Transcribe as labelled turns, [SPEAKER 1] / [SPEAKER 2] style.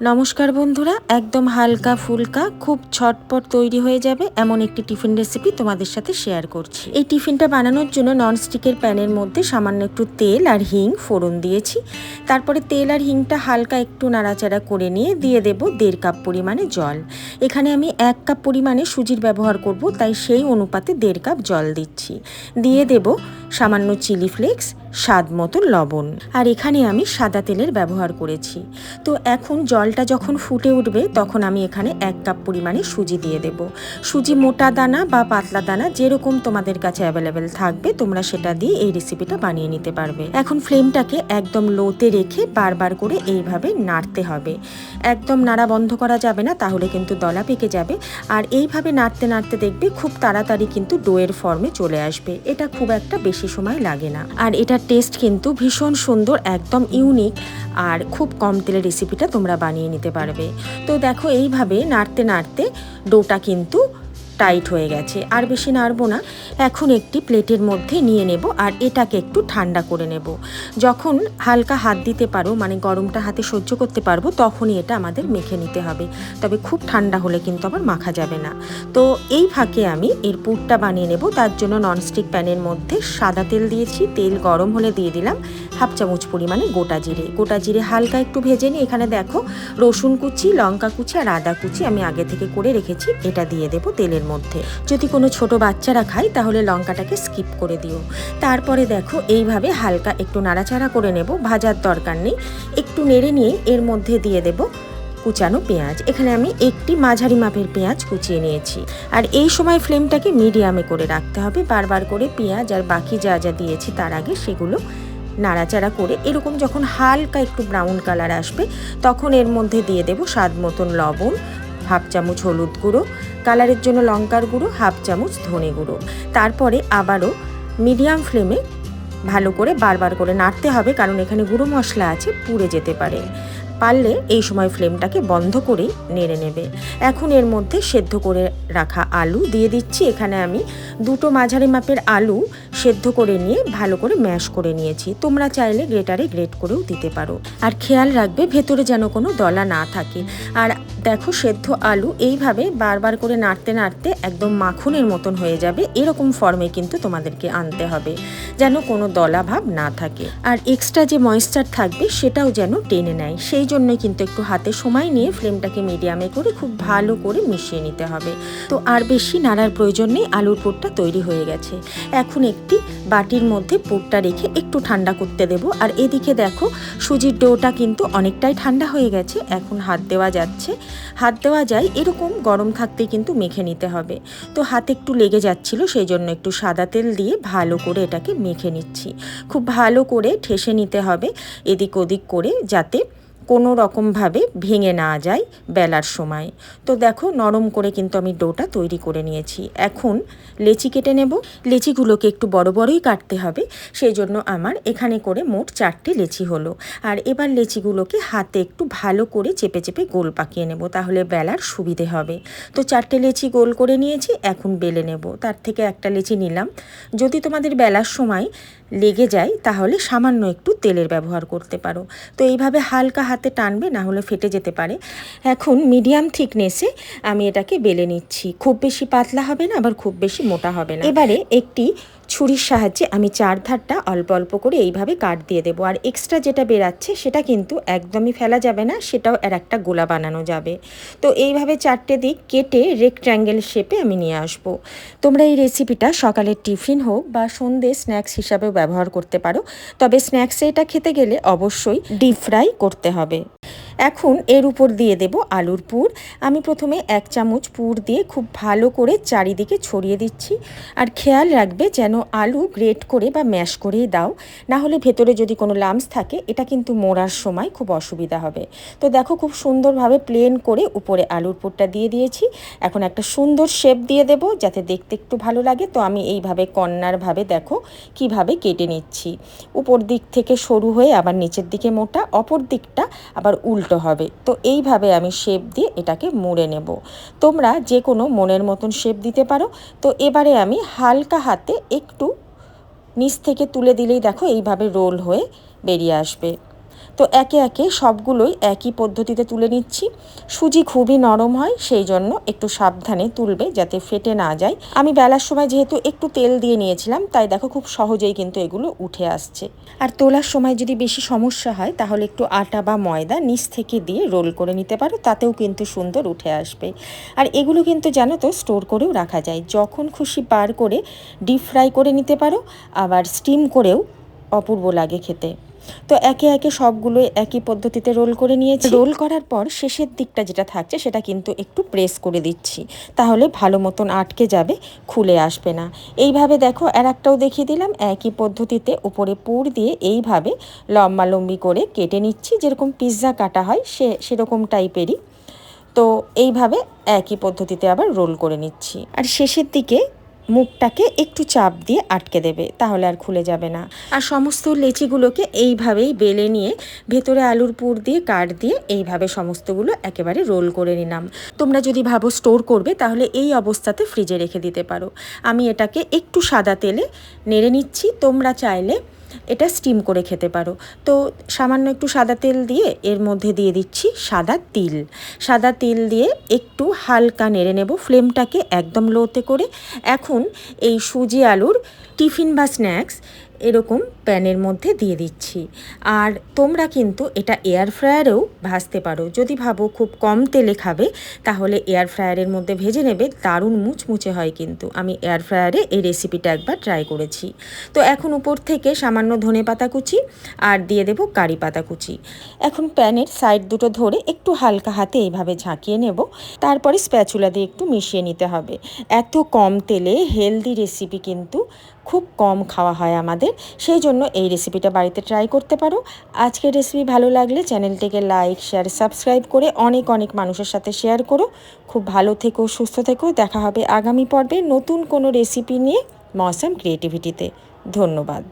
[SPEAKER 1] নমস্কার বন্ধুরা, একদম হালকা ফুলকা খুব ছটপট তৈরি হয়ে যাবে এমন একটি টিফিন রেসিপি তোমাদের সাথে শেয়ার করছি। এই টিফিনটা বানানোর জন্য ননস্টিকের প্যানের মধ্যে সামান্য একটু তেল আর হিং ফোড়ন দিয়েছি। তারপরে তেল আর হিংটা হালকা একটু নাড়াচাড়া করে নিয়ে দিয়ে দেব 1.5 কাপ পরিমাণে জল। এখানে আমি 1 কাপ পরিমাণে সুজির ব্যবহার করব, তাই সেই অনুপাতে 1.5 কাপ জল দিচ্ছি। দিয়ে দেব সামান্য চিলি ফ্লেক্স, স্বাদ মতো লবণ, আর এখানে আমি সাদা তেলের ব্যবহার করেছি। তো এখন জলটা যখন ফুটে উঠবে তখন আমি এখানে 1 কাপ পরিমাণে সুজি দিয়ে দেব। সুজি মোটা দানা বা পাতলা দানা যেরকম তোমাদের কাছে অ্যাভেলেবেল থাকবে তোমরা সেটা দিয়ে এই রেসিপিটা বানিয়ে নিতে পারবে। এখন ফ্লেমটাকে একদম লোতে রেখে বারবার করে এইভাবে নাড়তে হবে। একদম নাড়া বন্ধ করা যাবে না, তাহলে কিন্তু দলা পেকে যাবে। আর এইভাবে নাড়তে নাড়তে দেখবে খুব তাড়াতাড়ি কিন্তু ডোয়ের ফর্মে চলে আসবে। এটা খুব একটা বেশি সময় লাগে না, আর এটার টেস্ট কিন্তু ভীষণ সুন্দর, একদম ইউনিক, আর খুব কম তেলের রেসিপিটা তোমরা বানিয়ে নিতে পারবে। তো দেখো এইভাবে নাড়তে নাড়তে ডোটা কিন্তু টাইট হয়ে গেছে, আর বেশি নাড়বো না। এখন একটি প্লেটের মধ্যে নিয়ে নেব আর এটাকে একটু ঠান্ডা করে নেব। যখন হালকা হাত দিতে পারো, মানে গরমটা হাতে সহ্য করতে পারবো, তখনই এটা আমাদের মেখে নিতে হবে। তবে খুব ঠান্ডা হলে কিন্তু আবার মাখা যাবে না। তো এই ফাঁকে আমি এর পুরটা বানিয়ে নেব। তার জন্য ননস্টিক প্যানের মধ্যে সাদা তেল দিয়েছি। তেল গরম হলে দিয়ে দিলাম 1/2 চামচ পরিমাণে গোটা জিরে। গোটা জিরে হালকা একটু ভেজে নিই। এখানে দেখো রসুন কুচি, লঙ্কা কুচি আর আদা কুচি আমি আগে থেকে করে রেখেছি, এটা দিয়ে দেবো তেলের মধ্যে। যদি কোনো ছোট বাচ্চারা খায় তাহলে লঙ্কাটাকে স্কিপ করে দিও। তারপরে দেখো এইভাবে হালকা একটু নাড়াচাড়া করে নেব, ভাজার দরকার নেই। একটু নেড়ে নিয়ে এর মধ্যে দিয়ে দেব কুচানো পেঁয়াজ। এখানে আমি একটি মাঝারি মাপের পেঁয়াজ কুচিয়ে নিয়েছি। আর এই সময় ফ্লেমটাকে মিডিয়ামে করে রাখতে হবে। বারবার করে পেঁয়াজ আর বাকি যা যা দিয়েছি তার আগে সেগুলো নাড়াচাড়া করে এরকম যখন হালকা একটু ব্রাউন কালার আসবে তখন এর মধ্যে দিয়ে দেব স্বাদ মতন লবণ, 1/2 চামচ হলুদ গুঁড়ো, কালারের জন্য লঙ্কার গুঁড়ো, 1/2 চামচ ধনে গুঁড়ো। তারপরে আবারও মিডিয়াম ফ্লেমে ভালো করে বারবার করে নাড়তে হবে, কারণ এখানে গুঁড়ো মশলা আছে, পুড়ে যেতে পারে। পারলে এই সময় ফ্লেমটাকে বন্ধ করেই নেড়ে নেবে। এখন এর মধ্যে সেদ্ধ করে রাখা আলু দিয়ে দিচ্ছি। এখানে আমি 2টো মাঝারি মাপের আলু সেদ্ধ করে নিয়ে ভালো করে ম্যাশ করে নিয়েছি। তোমরা চাইলে গ্রেটারে গ্রেট করেও দিতে পারো। আর খেয়াল রাখবে ভেতরে যেন কোনো দলা না থাকে। আর দেখো সেদ্ধ আলু এইভাবে বারবার করে নাড়তে নাড়তে একদম মাখনের মতন হয়ে যাবে। এরকম ফর্মে কিন্তু তোমাদেরকে আনতে হবে, যেন কোনো দলা ভাব না থাকে। আর এক্সট্রা যে ময়েশ্চার থাকবে সেটাও যেন টেনে নেয়, সেই জন্যই কিন্তু একটু হাতে সময় নিয়ে ফ্লেমটাকে মিডিয়ামে করে খুব ভালো করে মিশিয়ে নিতে হবে। তো আর বেশি নাড়ার প্রয়োজন নেই, আলুর পুরটা তৈরি হয়ে গেছে। এখন একটি বাটির মধ্যে পুরটা রেখে একটু ঠান্ডা করতে দেব। আর এদিকে দেখো সুজির ডোটা কিন্তু অনেকটাই ঠান্ডা হয়ে গেছে। এখন হাত দেওয়া যাচ্ছে, হাত দেওয়া যায় এরকম গরম থাকতে কিন্তু মেখে নিতে হবে। তো হাতে একটু লেগে যাচ্ছিল, সেই জন্য একটু সাদা তেল দিয়ে ভালো করে এটাকে মেখে নিচ্ছি। খুব ভালো করে ঠেসে নিতে হবে এদিক ওদিক করে, যাতে কোনো রকমভাবে ভেঙে না যায় বেলার সময়। তো দেখো নরম করে কিন্তু আমি ডোটা তৈরি করে নিয়েছি। এখন লেচি কেটে নেব। লেচিগুলোকে একটু বড় বড়ই কাটতে হবে, সেই জন্য আমার এখানে করে মোট 4টে লেচি হলো। আর এবার লেচিগুলোকে হাতে একটু ভালো করে চেপে চেপে গোল পাকিয়ে নেব, তাহলে বেলার সুবিধে হবে। তো 4টে লেচি গোল করে নিয়েছি, এখন বেলে নেব। তার থেকে একটা লেচি নিলাম। যদি তোমাদের বেলার সময় লেগে যায় তাহলে সামান্য একটু তেলের ব্যবহার করতে পারো। তো এইভাবে হালকা হাতে টানবে, না হলে ফেটে যেতে পারে। এখন মিডিয়াম থিকনেসে আমি এটাকে বেলে নিচ্ছি। খুব বেশি পাতলা হবে না, আবার খুব বেশি মোটা হবে না। এবারে একটি ছুরির সাহায্যে আমি 4 ধারটা অল্প অল্প করে এইভাবে কাট দিয়ে দেবো। আর এক্সট্রা যেটা বেরাচ্ছে সেটা কিন্তু একদমই ফেলা যাবে না, সেটাও আর একটা গোলা বানানো যাবে। তো এইভাবে 4টে দিক কেটে রেক্ট্যাঙ্গেল শেপে আমি নিয়ে আসবো। তোমরা এই রেসিপিটা সকালের টিফিন হোক বা সন্ধ্যে স্ন্যাক্স হিসাবেও ব্যবহার করতে পারো, তবে স্ন্যাক্সে এটা খেতে গেলে অবশ্যই ডিপ ফ্রাই করতে হবে। এখন এর উপর দিয়ে দেব আলুর পুর। আমি প্রথমে 1 চামচ পুর দিয়ে খুব ভালো করে চারিদিকে ছড়িয়ে দিচ্ছি। আর খেয়াল রাখবে যেন আলু গ্রেট করে বা ম্যাশ করেই দাও, না হলে ভেতরে যদি কোনো লাম্পস থাকে এটা কিন্তু মোড়ার সময় খুব অসুবিধা হবে। তো দেখো খুব সুন্দরভাবে প্লেন করে উপরে আলুর পুরটা দিয়ে দিয়েছি। এখন একটা সুন্দর শেপ দিয়ে দেব যাতে দেখতে একটু ভালো লাগে। তো আমি এইভাবে কর্নারভাবে দেখো কিভাবে কেটে নিচ্ছি। উপর দিক থেকে সরু হয়ে আবার নিচের দিকে মোটা, অপর দিকটা আবার উল্টো হবে। তো এইভাবে আমি শেপ দিয়ে এটাকে মুড়ে নেব। তোমরা যে কোনো মনের মতন শেপ দিতে পারো। তো এবারে আমি হালকা হাতে একটু নিচ থেকে তুলে দিলেই দেখো এইভাবে রোল হয়ে বেরিয়ে আসবে। তো একে একে সবগুলোই একই পদ্ধতিতে তুলে নিচ্ছি। সুজি খুবই নরম হয়, সেই জন্য একটু সাবধানে তুলবে যাতে ফেটে না যায়। আমি বেলার সময় যেহেতু একটু তেল দিয়ে নিয়েছিলাম, তাই দেখো খুব সহজেই কিন্তু এগুলো উঠে আসছে। আর তোলার সময় যদি বেশি সমস্যা হয় তাহলে একটু আটা বা ময়দা নিচ থেকে দিয়ে রোল করে নিতে পারো, তাতেও কিন্তু সুন্দর উঠে আসবে। আর এগুলো কিন্তু জানো তো স্টোর করেও রাখা যায়, যখন খুশি বার করে ডিপ ফ্রাই করে নিতে পারো, আবার স্টিম করেও অপূর্ব লাগে খেতে। তো একে একে সবগুলোই একই পদ্ধতিতে রোল করে নিয়েছি। রোল করার পর শেষের দিকটা যেটা থাকছে সেটা কিন্তু একটু প্রেস করে দিচ্ছি, তাহলে ভালো মতন আটকে যাবে, খুলে আসবে না। এইভাবে দেখো আর একটাও দেখিয়ে দিলাম, একই পদ্ধতিতে উপরে পুর দিয়ে এইভাবে লম্বালম্বি করে কেটে নিচ্ছি, যেরকম পিৎজা কাটা হয় সেরকম টাইপেরই। তো এইভাবে একই পদ্ধতিতে আবার রোল করে নিচ্ছি। আর শেষের দিকে মুখটাকে একটু চাপ দিয়ে আটকে দেবে, তাহলে আর খুলে যাবে না। আর সমস্ত লেচিগুলোকে এইভাবেই বেলে নিয়ে ভেতরে আলুর পুর দিয়ে কাট দিয়ে এইভাবে সমস্তগুলো একেবারে রোল করে নিলাম। তোমরা যদি ভাবো স্টোর করবে তাহলে এই অবস্থাতে ফ্রিজে রেখে দিতে পারো। আমি এটাকে একটু সাদা তেলে নেড়ে নিচ্ছি, তোমরা চাইলে এটা স্টিম করে খেতে পারো। তো সামান্য একটু সাদা তেল দিয়ে এর মধ্যে দিয়ে দিচ্ছি সাদা তিল দিয়ে একটু হালকা নেড়ে নেব, ফ্লেমটাকে একদম লোতে করে। এখন এই সুজি আলুর টিফিন বা স্ন্যাক্স এরকম প্যানের মধ্যে দিয়ে দিচ্ছি। আর তোমরা কিন্তু এটা এয়ার ফ্রায়ারেও ভাজতে পারো, যদি ভাবো খুব কম তেলে খাবে তাহলে এয়ার ফ্রায়ারের মধ্যে ভেজে নেবে, দারুণ মুচমুচে হয় কিন্তু। আমি এয়ার ফ্রায়ারে এই রেসিপিটা একবার ট্রাই করেছি। তো এখন উপর থেকে সামান্য ধনেপাতা কুচি আর দিয়ে দেবো কারি পাতা কুচি। এখন প্যানের সাইড দুটো ধরে একটু হালকা হাতে এইভাবে ঝাঁকিয়ে নেব, তারপরে স্প্যাচুলা দিয়ে একটু মিশিয়ে নিতে হবে। এত কম তেলে হেলদি রেসিপি কিন্তু খুব কম খাওয়া হয় আমাদের, সেই জন্য এই রেসিপিটা বাড়িতে ট্রাই করতে পারো। আজকের রেসিপি ভালো লাগলে চ্যানেলটিকে লাইক শেয়ার সাবস্ক্রাইব করে অনেক অনেক মানুষের সাথে শেয়ার করো। খুব ভালো থেকো, সুস্থ থেকো। দেখা হবে আগামী পর্বে নতুন কোনো রেসিপি নিয়ে মৌসম ক্রিয়েটিভিটিতে। ধন্যবাদ।